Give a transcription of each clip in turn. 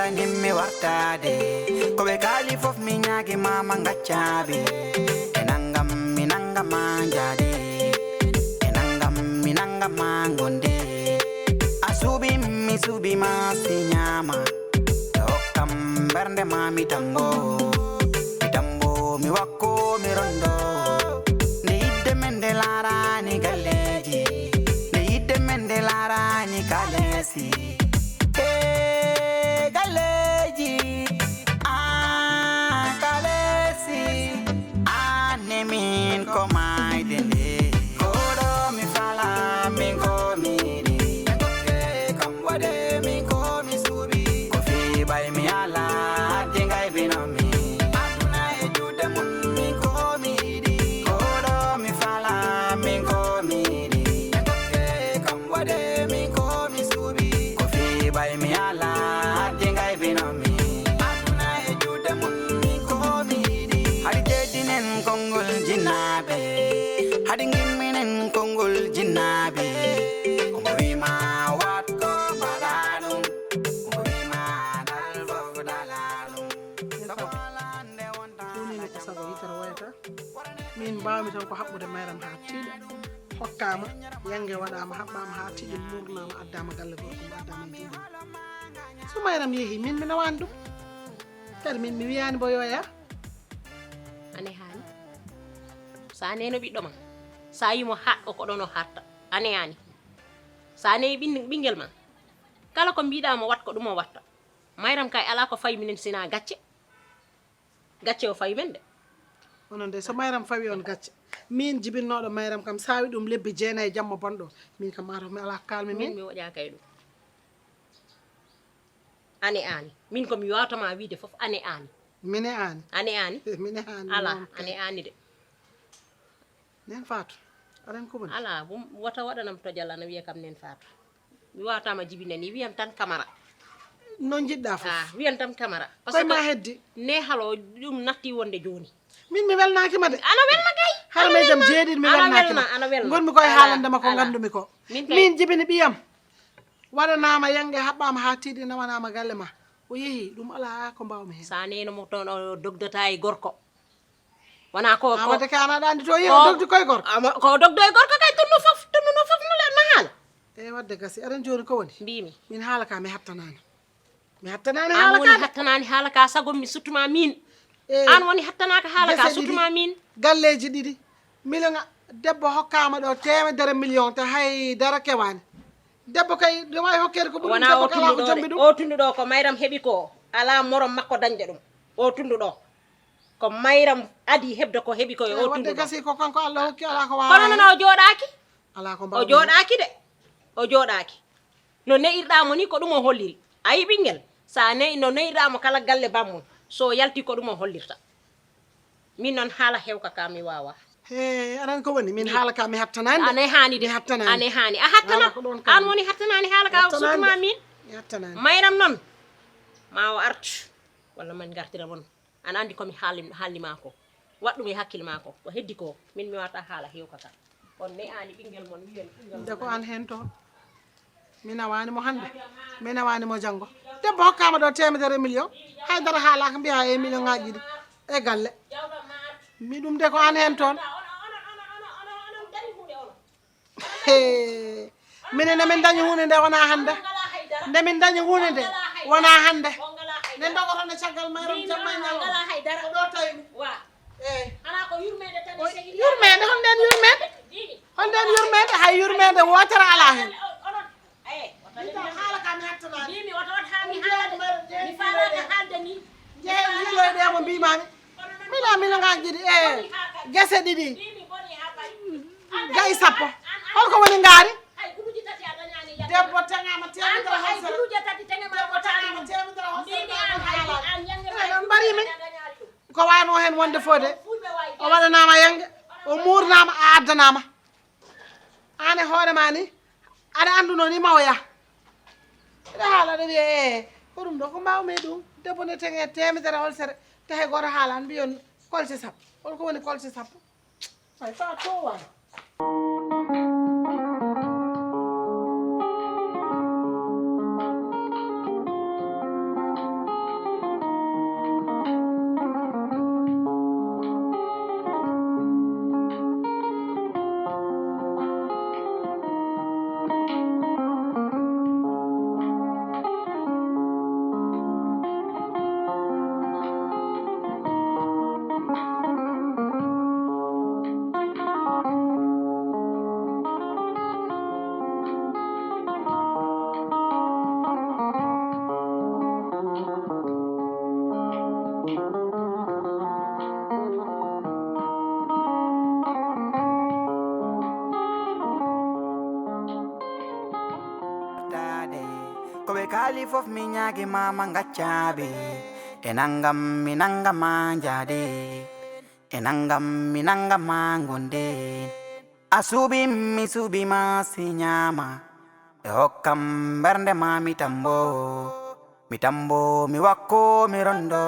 dara nimmi wartade ko be kali fof mi nyaagi mama ngaccabe enangam minanga manjade enangam minanga mangonde asubi mi subi ma sinyama dokam bernde mami tango mi wakko mi rondo ne yidde mende lara ni galleji ne yidde mende lara ni kalesi galleji kalesi ne min ko mai dende kodo mi fala min ko mi di kam wade min ko mi subi ko fi bay mi ala dingai binomi min baami tan ko habbude mayram ha tiiɗa hokkama yange waɗama habbama ha tiiɗi murnama addama galle gorko mo addama e juuɗe so mayram yeehi min mi nawani ɗum kadi min mi wiyani bo yoya ane hani sa neno ɓiɗɗo ma sa yimo haɗɗo ko ɗon o harta ane yani sa neyi ɓinguel ma kala ko mbiɗama wat ko ɗum o watta mayram kay ala ko fayi minen sina gacce o fayi men de onon de so mayram fawi on gacce min jibinnoɗo mayram kam sawi ɗum lebbi 9 jamma bonɗo min kam mataw mi ala kalmi min mi waɗa kay ɗum ane ani min komi watama wiide foof ane ani mine ani ane ani mine ani ala ane ani de nen fatou aɗan ko woni ala wata waɗanam to jalla na wiya kam nen fatou mi watama jibine ni wiyam tan camara non jiɗɗa fof wiyam tan camara koye ma heddi ne halo ɗum natti wonde joni min mi welnakima de ana welna kay har me jam jeeɗiɗ mi welnakima gonmi koye haalandema ko gandumi ko min jibini ɓiyam waɗanama yange haɓɓama ha tiiɗi nawanama galle ma o yeehi ɗum ala ko mbawmi hen sa nenomo toon o dogdata e gorko wona ko wadde ka ana ɗandi to yeehi o dogdi koye gorko ko dogdo e gorko kay tunnu fof no haala e wadde gasi aɗan joni ko woni mbimi min haala ka mi hattanani haala woni hattanani haala ka sagom mi suttuma min an woni hattanaka haala ka suttuma min galleji ɗiɗi million debbo hokkama ɗo 1 million te hay dara kewani debbo kay ɗum wawi hokkede ko ɓuuri debbo kala ko jambi ɗum o tunduɗo ko mayram heeɓi ko ala morom makko dañde ɗum o tunduɗo ko mayram adi hebde ko heeɓi ko e o tunduɗo wadde gasi ko kanko Allah hokki ala ko wawa kono noon o jooɗaki ala ko o jooɗaki de o jooɗaki no neirɗamo ni ko ɗum o holliri ayi ɓinguel sa neyi no neyiɗamo kala galle bammum so yalti ko ɗum o hollirta min noon haala hewka ka mi wawa aɗan ko woni min haala ka mi hattanani ane hani de ane hani a hattana an woni hattanani haala ka sutuma min hattanani mayram noon ma o artu walla man gartira mon an andi komi haalnima ko waɗɗum e hakkille ma ko ko heddi ko min mi wata haala hewka ka on ne ani ɓinguel mon wiyen de ko an hen toon mi nawani mo hande mi nawani mo janggo debbo hokkama ɗo 1 million haydara haalaka mbiya e million ngaji ɗi e galle mi ɗum de ko an hen toon minen ndemin dañi hunde nde wona hande ndemin dañi hunde nde wona hande nde dogotono caggal mayram jamma ñalko ɗo tawimi yurmede holnden yurmede hay yurmede wotere ala hen haala ka mi hattanani jeeyiloyɗe mo mbimami mila million ɗiɗi e guese ɗiɗi gayi sappo holko woni ngaari debbo tengama temedere on mbarimi ko wano hen wonde fode o waɗanama yange o murnama a addanama an e hoorema ni aɗa anduno ni mawoya ɗa haala ɗo wiye ko ɗum ɗo ko mbawmi ɗum debbo nde tenge temedere holsere tahe goto haala an mbiyon kolse sappo holko woni kolse sappo ay fa to wala kali fof mi ñaagi mama ngaccaɓe enangam mi nangama jade enangam mi nangama gonde asubi mi subi ma sinyama e hokkam bernde ma mi tambo mi wakko mi rondo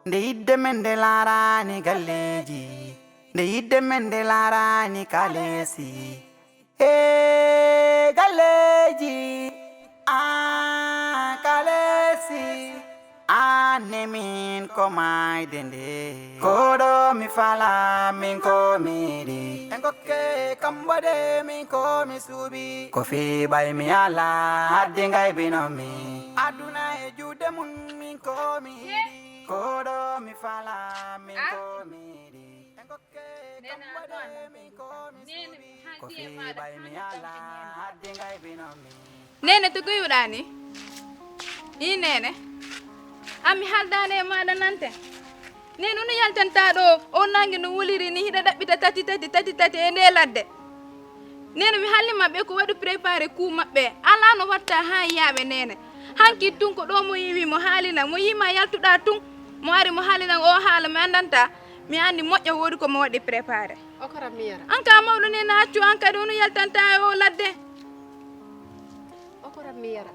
nde yidde men nde laarani galleji nde yidde men nde laarani kalesi e galleji kalesi ane min ko mayde nde koɗo mi fala min ko miɗi en gokke kambode min ko mi suuɓi ko fiɓay mi ala hadde gaybinomi aduna e juuɗe mum min ko mi yiɗi koɗo mi fala min ko miɗi en gokke kambode min ko mi suuɓi ko fiɓay mi ala hadde gaybinomi nene to goyuɗani i nene ami haldane maɗa nante nene no yaltanta ɗo o nangue no wuliri ni hiɗa ɗaɓɓita tati e nde ladde nene mi hallima ɓe ko waɗi préparé coup maɓɓe ala no watta ha yaaɓe nene hanki tun ko ɗo mo yiwi mo haalinan mo yima yaltuɗa tun mo ari mo haalinan o haala mi andanta mi andi moƴƴa woodi komo waɗi préparé okora miyara an ka mawɗo nene accu an kadi ono yaltanta e o ladde okora miyara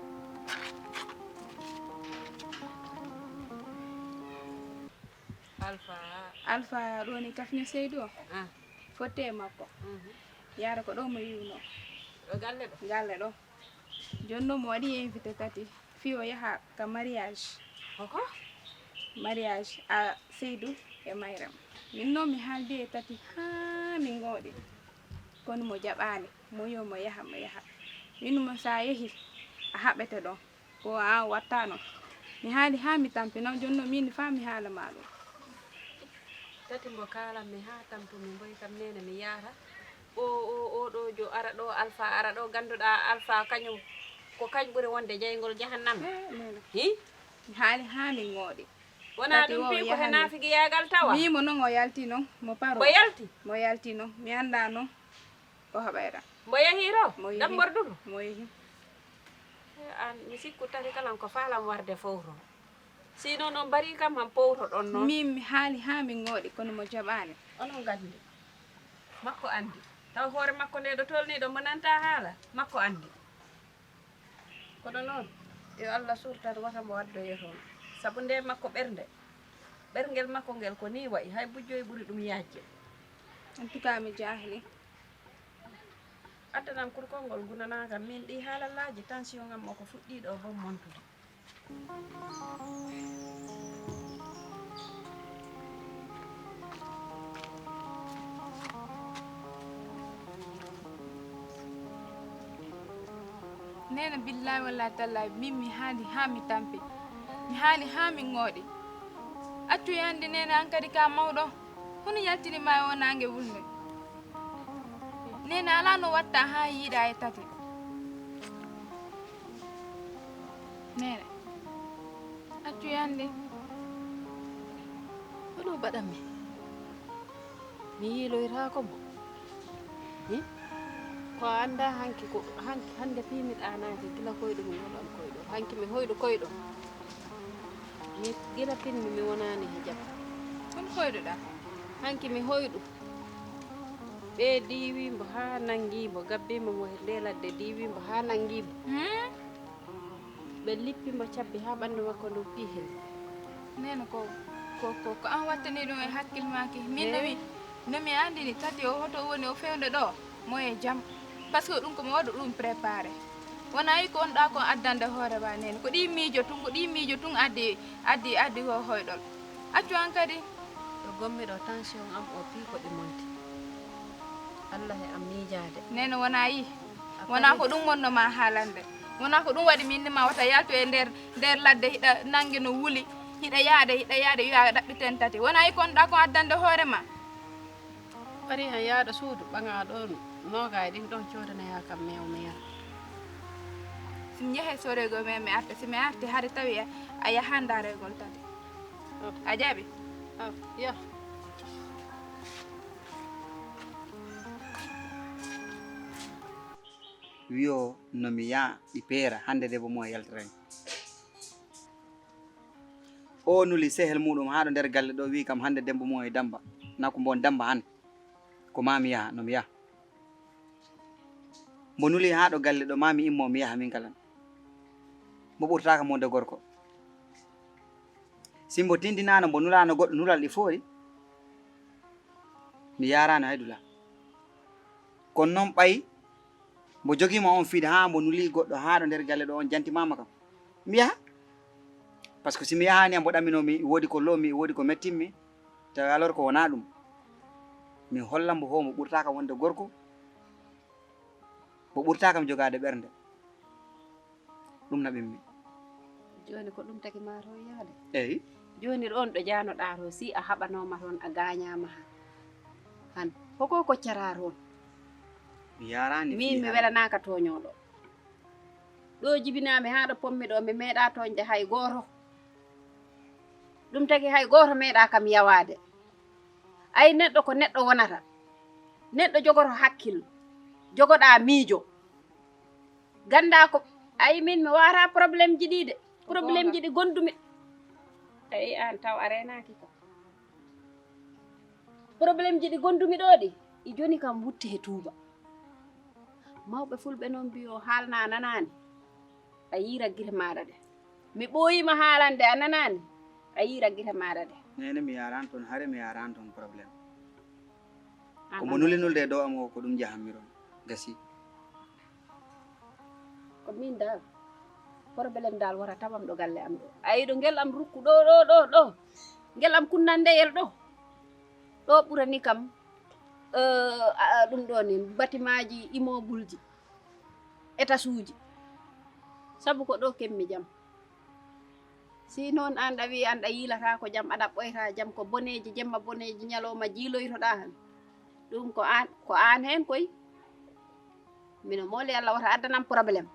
alpha ɗo ni kafne seydou o fotte e makko yara ko ɗo mo yiwno ɗo galle ɗo galle ɗo jonno mo waɗi invité tati fi o yaha ka mariage hoko mariage a seydou e mayram min noon mi haaldi e tati ha min gooɗi kono mo jaɓani mo yo mo yaha min mo sa yehi a haɓete ɗon ko a watta non mi haali ha mi tampi noon jonno min fa mi haala ma ɗum tati mbo kalam mi ha tampo mi boy kam nene mi yara o ɗo jo ara ɗo alpha ara ɗo ganduɗa alpha kañum ko kañ ɓuuri wonde jeygol jahannam hi mi haali ha min gooɗi wona ɗum pi ko he naafigi yagal tawa mimo noon o yalti noon mo paro mo yalti noon mi anda noon ko haɓayra mbo yahiro damborduɗo mo yehi an mi sikku tati kalam ko falam warde fowto sinon noon mbari kam han powto ɗon noon min mi haali ha min gooɗi kono mo jaɓani onon gandi makko andi taw hoore makko nde ɗo tolni ɗo mo nanta haala makko andi kono noon yo Allah surtat wata mo waddoye toon saabu nde makko ɓerngel makko ngel ko ni wayi hay bujjoye ɓuuri ɗum yajje en tout cas mi jahli addanam kurkol ngol gunanakam min ɗi haalallaji tension ngam o ko fuɗɗiɗo bom montude nena billahi wallahi tallahi min mi haali ha mi tampi mi haali ha min gooɗi accu yande nene an kadi ka mawɗo hono yaltinima e o nangue wulde nene ala no watta ha yiiɗa e tati nene accu yande hono baɗanmi mi yiiloytako mo ko anda hanki ko hande pimi ɗanaki gila koyɗo mi woɗon koyɗo hanki mi hoyɗo koyɗo mi gila pinmi mi wonani hijab on hoyɗoɗa hanki mi hoyɗo ɓe diwimbo ha nanguimo gabbimo mo nde ladde diwimbo ha nanguimo ɓe lippimo cabbi ha ɓandu makko ndu pi hen nene ko an wattani ɗum e hakkille maki min nomi andini tati o hoto woni o fewde ɗo moye jaam par ce que ɗum komi waɗa ɗum préparé wona wi ko on ɗa kon addande hoore ma nene ko ɗi miijo tun addi ko hoyɗol accu an kadi ɗo gommiɗo tension am o pi ko ɗi monti Allah e am miijade nene wona yi wona ko ɗum wonnoma haalande wona ko ɗum waɗi minnima wata yaltu e nder ladde hiɗa nangue no wuli hiɗa yaade wiya ɗaɓɓiten tati wona yi ko on ɗa kon addande hoore ma wari han yaaɗo suudu ɓaga ɗon noga e ɗin ɗon codanaya kam mew miyara somi yeehe sorego men mi arta somi arti haade tawi a yahan daregol tati a jaaɓi ya wiyo nomi yaa ɗi peera hande de bo mo yaltiraen o nuli sehel muɗum haɗo nder galle ɗo wi kam hande dembo mum e damba na ko mbon damba han ko mami yaha no mi yaha mbo nuli haɗo galle ɗo mami immo mi yaha min kalan mbo ɓurtaka monde gorko simbo tindinano mbo nulano goɗɗo nulal ɗi foori mi yarano haydula kono noon ɓayi mbo jogima on fiiɗe ha mbo nuli goɗɗo haɗo nder galle ɗo on jantimama kam mi yaha par ce que simi yahani mbo ɗaminomi woodi ko loomi woodi ko mettinmi tawi alors ko wona ɗum mi holla mbo ho mbo ɓurtaka wonde gorko mbo ɓurtaka mi jogade ɓernde ɗum naɓinmi joni ko ɗum tagi ma to yaade eyyi joni ɗon ɗo janoɗa to si a haɓanoma toon a gañama han hoko koccara toon mi yarani min mi welanaka toñoɗo ɗo jibinami haɗo pommi ɗo mi meeɗa toñde hay goto ɗum tagi hay goto meeɗa kam yawade ay neɗɗo ko neɗɗo wonata neɗɗo jogoto hakkille jogoɗa miijo ganda ko ay min mi wata probléme ji ɗi de probléme ji ɗi gondumi ay an taw a renaki kam probléme ji ɗi gondumi ɗo ɗi i joni kam wutte he tuuba mawɓe fulɓe noon mbiyo haalna nanani a yiira guite maɗa ɗe mi ɓooyima haalande a nanani a yiira guite maɗa ɗe nene mi yaran toon haare mi yaran toon probléme komo nulinulde dow am o ko ɗum jahanmi ron gasi ko min dal probléme dal wara tawam ɗo galle am ɗo ayi ɗo ngel am rukku ɗo ngel am kunnandeyel ɗo ɓurani kam ɗum ɗo ni batimaji immeuble ji étage uji sabu ko ɗo kemmi jam si noon an ɗa wi an ɗa yiilata ko jam aɗa ɓoyta jam ko boneji jemma boneji ñalowma jiiloytoɗa han ɗum ko an hen koy mino mooli Allah wata addanam probléme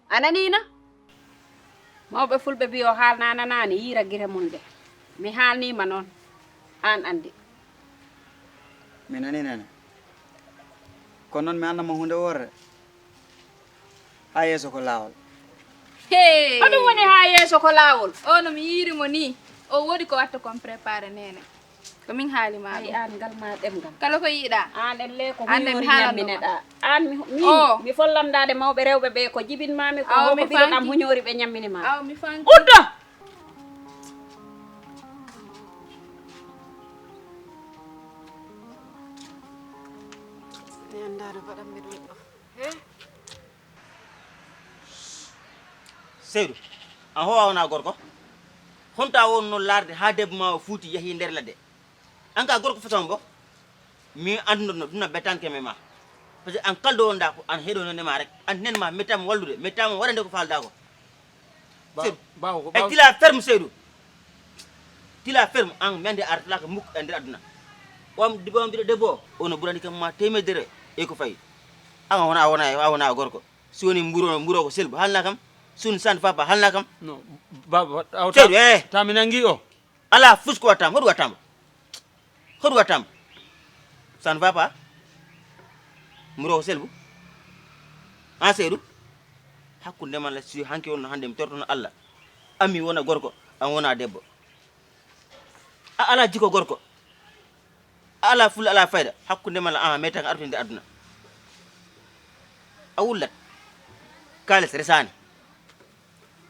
ananina mawɓe fulɓe mbiyo haalna nanani yiira guite mum de mi haalnima noon an andi mi nani nene kono noon mi annama hunde worre ha yeeso ko laawol Hey. hoɗum woni ha yeeso ko laawol O no mi yiirimo ni. O woodi ko watta kon préparé nene. Ko min haali ma ay ɗum. an ngal ma ɗemgal Kala ko yiɗa. an elle ko Ande mi huyori haalanno ñammineɗa an Oh. mi follamdade mawɓe rewɓe ɓe ko jibinmami ko Aw, hoko mi ɓiroɗam fanki. huñori ɓe ñamminima Aw mi fanki. uddo mi andade baɗanmi ɗum ɗo Seydou an howa wona gorko honta wonno larde ha debbo ma o fuuti yeehi nder ladde an ka gorko façon bo mi anduno ɗum no bettanke me ma par ce que an kaldo wonda ko an heɗononema rek an nen ma mettama wallude mettama waɗande ko falda ko Seydou e tila ferme Seydou tila ferme an mende artalaka mukk e nder aduna wam mbiɗo debbo o ono ɓurani kam ma temedere e ko fayi an a wona gorko si woni mburo ko selbu halna kam sun san papa halna kam no baba Seydou tami nangi o ala fus ko wattama hoɗum wattama ça ne va pas mburo ko selbu an Seydou hakkude man la si hanki wonno hande mi tortono Allah ami wona gorko an wona debbo a ala jiko gorko a ala fulla ala fayda hakkude man la an metan artude aduna a wullat kalis resani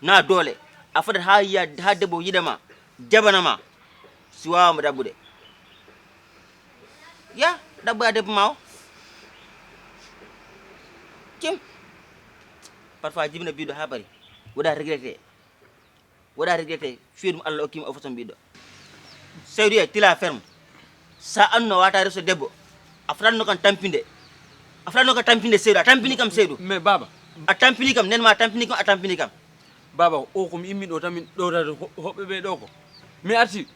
na doole a fadat ha yiya ha debbo yiɗama jabanama si wawama ɗabbude ya ɗabboya debbo ma o kim parfois jibina biɗo ha bari woɗa regretté fiya ɗum Allah okkima o façon mbiɗo Seydou e tila ferme sa anno wata reso debbo a fatanno kam tampinde Seydou a tampini kam Seydou mais baba a tampini kam nen ma a tampini kam baba o komi immi ɗo tan min ɗowtade hoɓɓe ɓe ɗo ko mi arti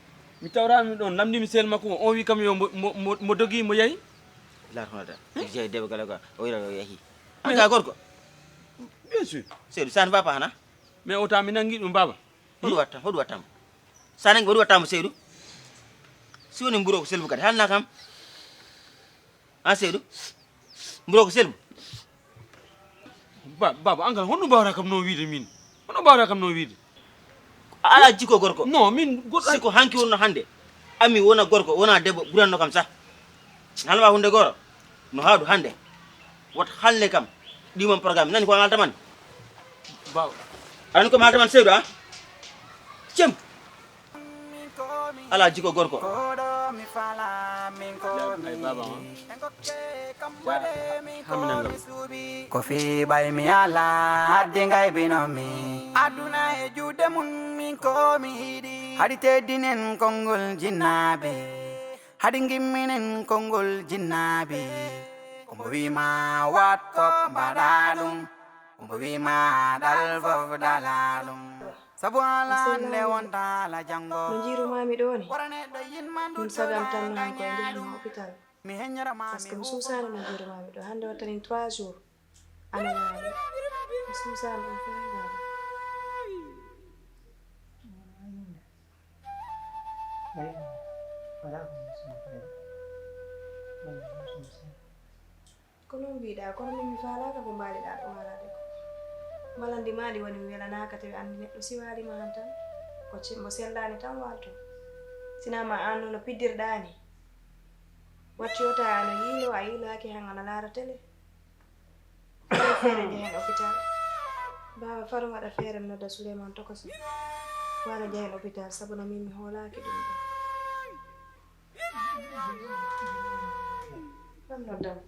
mi tawrami ɗon namdimi sel makko o wi kam yo mo dogi mo yahi lartonata jeyi debbo gala ka o wira o yahi an ka gorko bien sûr Seydou ça ne va pas hana mais o ta mi nangi ɗum baba hoɗum wattama sa nangi hoɗum wattama Seydou si woni mburo ko selbu kadi halna kam an Seydou mburo ko selbu baba an kala honɗum mbawata kam no wiide min hono mbawata kam no wiide ala jiko gorko non min goɗɗo siko hanki wonno hande ami wona gorko wona debbo ɓuranno kam sa halma hunde goro no haɗu hande wat halle kam ɗimon programme nani ko halta man baba ani ko halta man sewdo a cem ala jiko gorko ay baba ko fi bay mi ala hadde ngay binomi aduna e juude mun min ko mi hiɗi hadi teddinen konngol jinnaɓe hadi gimminen konngol jinnaɓe kombo wima wat kop mbaɗa ɗum kombo wima ɗal fof dala ɗum sabu ala nde wonta la jango no jiirumami ɗo ni waraneɗo yinmandu ɗum sagam tan non koye jehmi hôpital mi heññorama par ce que mi suusani no jiirumami ɗo hande wattani 3 jours ananami mi suusani ɗum fere baba ko noon mbiɗa kono min mi falaka ko mbaɗiɗa ɗo walade ko malandi maɗi woni mi welanaka tawi andi neɗɗo siwalima han tan ko mo sellani tan walto sinama an no piddirɗani watti yota ano yiilo a yiilaki han ana laara télé fare feere jehen hôpital baba faro waɗa feere mi nodda Souleymane Tokoso wala jehen hôpital sabu no min mi hoolaki ɗum ɗo fam noddam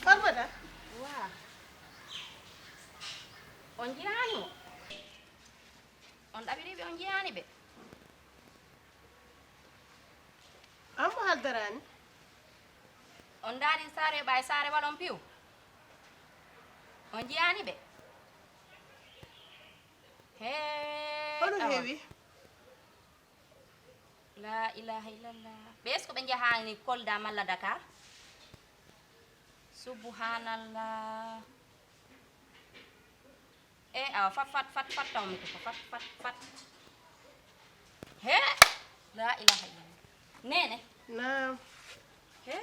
Farbata Wow. On jiyani mo? On ɗaɓiriɓe on jiyani ɓe? an mo haldarani On daari saare ɓa e saare walon piw? On jiyani ɓe? hono heewi La ilaha illallah. Ɓe est ce que ɓe jahani Kolda malla Dakar? Subhanallah. Awa fat tawmi ko fat. He la ilaha illallah. Nene. nam He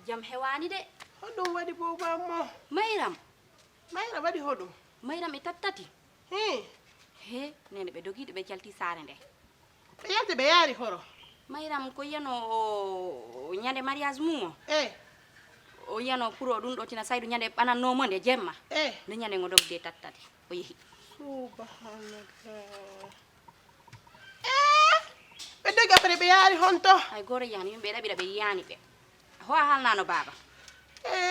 jam hewani de. hoɗum waɗi bobam mo Mayram. mayra waɗi hoɗum Mayram e tattati. He nene ɓe dogiɗo ɓe jalti saare nde. ɓe yalti ɓe yaari horo Mayram ko yano o ñande mariage mum o. O yano pour o ɗum ɗo tina saydu ñande ɓanannomo nde jemma. Nde ñande ngo dogde tattati o yehi. subhanallah ɓe dogi après ɓe yaari honto Hay goto yani yimɓe ɗaɓira ɓe yiyani ɓe. Ho a halnano baba.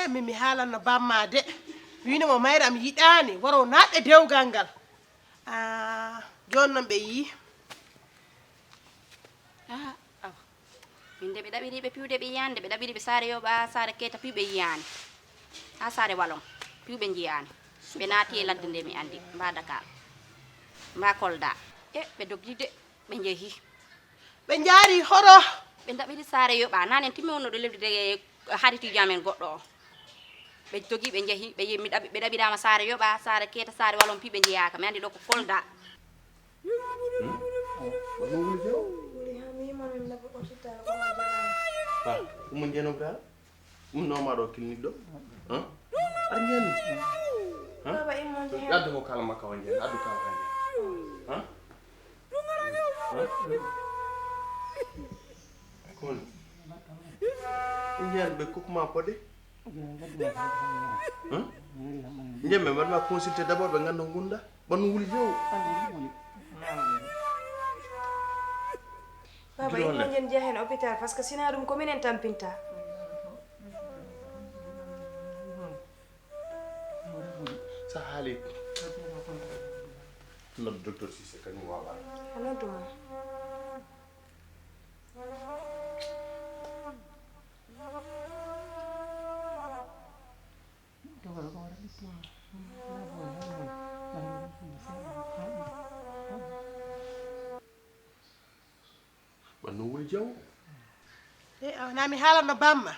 min mi haalanno bamma de winimo mayram yiɗani waro naɗɗe dewgal ngal joni noon ɓe yii Awa. Min de ɓe ɗaɓiriɓe piwde ɓe yiyani de ɓe ɗaɓiriɓe saare yoɓa saare keta piwɓe yiyani. Ha saare walon piwɓe jiyani. Ɓe naati e ladde nde mi andi mba Dakar. Mba Kolda. Ɓe doggi de ɓe jeehi. ɓe jaari horo Ɓe ɗaɓiri saare yoɓa nanen timmi wonno ɗo lewdude haritiji amen goɗɗo o. Ɓe dogi ɓe jeehi ɓe ɗaɓirama saare yoɓa saare keta saare walon piwɓe jeyaka mi andi ɗo ko Kolda. wuli ha mi yimon min naɓa hôpital ko ma jarama Umu jeno gal? Noma ɗo clinique ɗo? Aɗa ñani? baba immon jehen Addu ko kala makka on jen, addu kala kan jen. Kon. Ñan ɓe kokuma podde? Njembe mbaɗma consulté d' abord ɓe ganda gunda ɓannu wuli few. baba immon jen jehen hôpital par ce que sina ɗum ko minen tampinta Sa haali noddu docteur Cissé kañum wawa. a nodduma jaw na mi haalanno bamma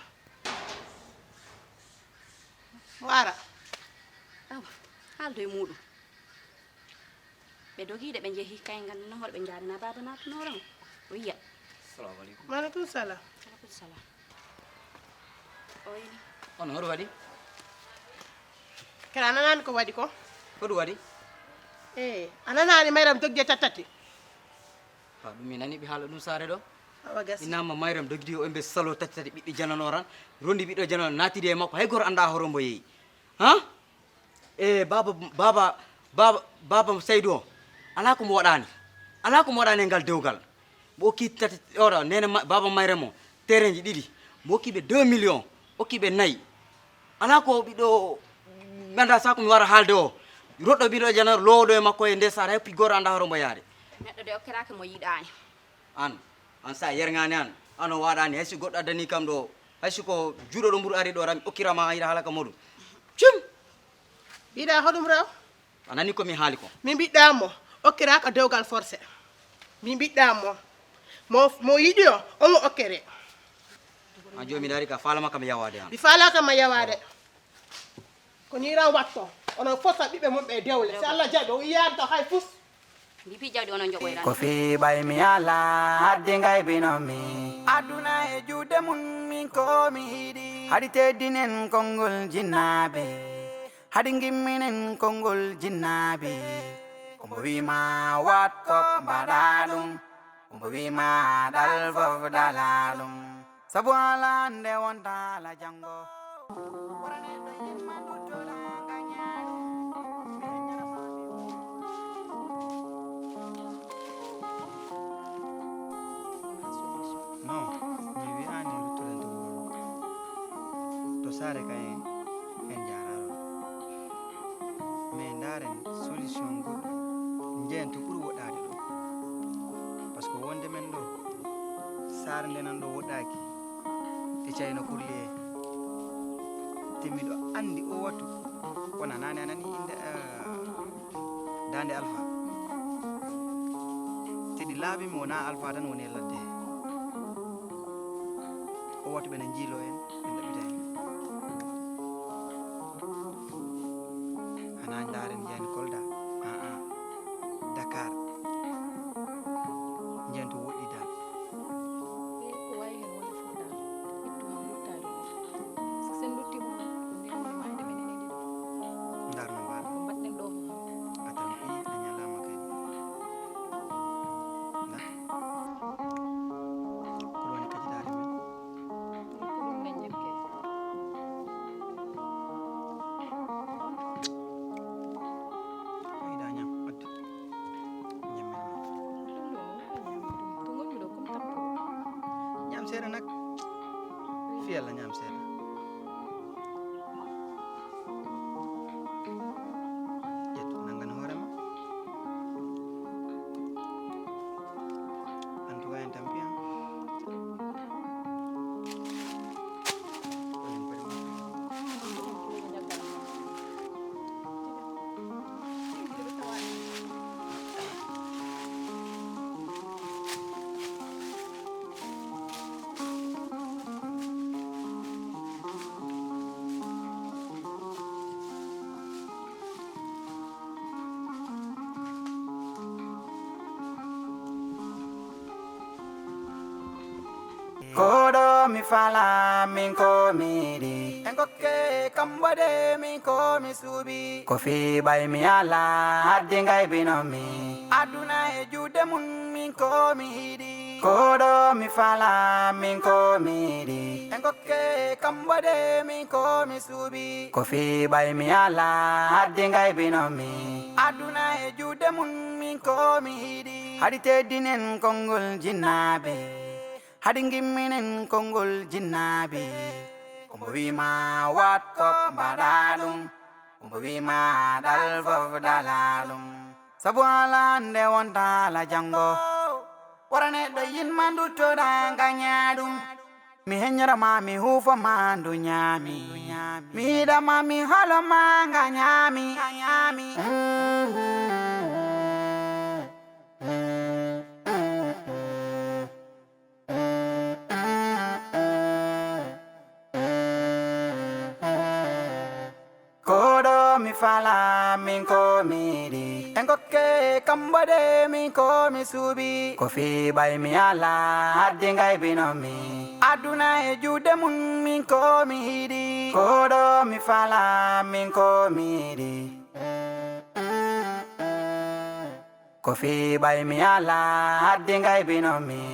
wara awa haaldo e muɗum ɓe dogiiɗe ɓe jeehi kaygal nohol ɓe jaarina baba natunoramo o yiya assalamu aleykum maaleykum salam aleykum salam o yini on hoɗo waɗi kala nanani ko waɗi ko hoɗum waɗi a nanani mayram dogde tattati ha ɗum mi nani ɓe haala ɗum saare ɗo awa gasi inama mayram dogdi o ɓe salo tati tati ɓiɗɗo jananoran rondi ɓiɗɗo janano natiri e makko hay goto anda horo mbo yeeyi ha e baba Seydou o ala ko mo waɗani e ngal dewgal mo okki tati oɗo nene baba mayram o terrain ji ɗiɗi mo hokkiɓe 2 millions hokkiɓe 4 ala ko ɓiɗɗo ganda sako mi wara haalde o roɗɗo ɓiɗɗo janaro lowoɗo e makko e nde saare hay goto anda horo mbo yaade neɗɗo de okkirake mo yiɗani an sa yerngani an o waɗani haysi goɗɗo addani kam ɗo haysi ko juuɗo ɗo mburu ari ɗo ram okkirama a yiɗa haala ka moɗum cum mbiɗa hoɗum rew a nani komi haali ko min mbiɗɗamo okkiraka dewgal forcé min mbiɗɗamo mo yiɗi o omo okkere an joni mi dari ka falama kam yawade an mi falaka ma yawade ko ni ran watto onon fof ɓiɓɓe mum ɓe dewle so Allah jaɓi o yiyanta hay fuf mbipi jawdi onon joɓoyɗan ko fi ɓay mi ala hadde ngaybinomi aduna e juuɗe mum min ko mi yiɗi haɗi teddinen konngol jinnaɓe haɗi gimminen konngol jinnaɓe ombo wima wat kop mbaɗa ɗum ombo wima ɗal fof ɗala ɗum sabu ala nde wonta ala janngo non mi wi'ani luttudente wuro to saare kay en jararo mais ndaren solution goɗɗo jehen to ɓuuri woɗɗade ɗo par ce que wonde men ɗo saare nde nan ɗo woɗɗaki e cayno kurli e te miɗo andi o wattu wona nane anani inde dande alpha teɗi laabimi wona alpha tan woni e ladde he o wattu ɓene jiilo en ɓe ɗaɓɓita en hana ndaren jeyani Kolda Dakar jehen to woɗɗi dal ko wayi hen woni fof dal ittu ham luttade so sen luttimo ko ndewni mahde men enen ɗiɗo darno mbaɗa ko mbaɗɗen ɗo ko atan ɓi a ñalama kadi ko woni kajidare men ko ɗum dañƴen kay yiɗa ñam addu ñammen to gonmi ɗo comme tampo ñam seeɗa nak fi Allah ñam seeɗa ƴettu nangan hoorema en tout cas en tampi an onen pari koɗo mi fala min ko miɗi en gokke kam waɗe min ko mi suuɓi ko fi ɓay mi ala hadde ngaybinomi aduna e juuɗe mum min ko mi yiɗi koɗo mi fala min ko miɗi en gokke kam waɗe min ko mi suuɓi ko fi ɓay mi ala hadde ngaybinomi aduna e juuɗe mum min ko mi yiɗi haɗi teddinen konngol jinnaɓe haɗi gimminen konngol jinnaɓe ombo wima wat kop mbaɗa ɗum ombo wima ɗal fof ɗala ɗum sabu ala nde wonta ala janngo wara neɗɗo yinma duttoɗa gaña ɗum mi heñorama mi huufoma ndu ñaami mi yiɗama mi holoma gañami fala min ko miri engoke kambode min ko mi subi ko fi bay mi ala hadde ngay binomi aduna e jude mun min ko mi hidi ko do mi fala min ko miri ko fi bay mi ala hadde ngay binomi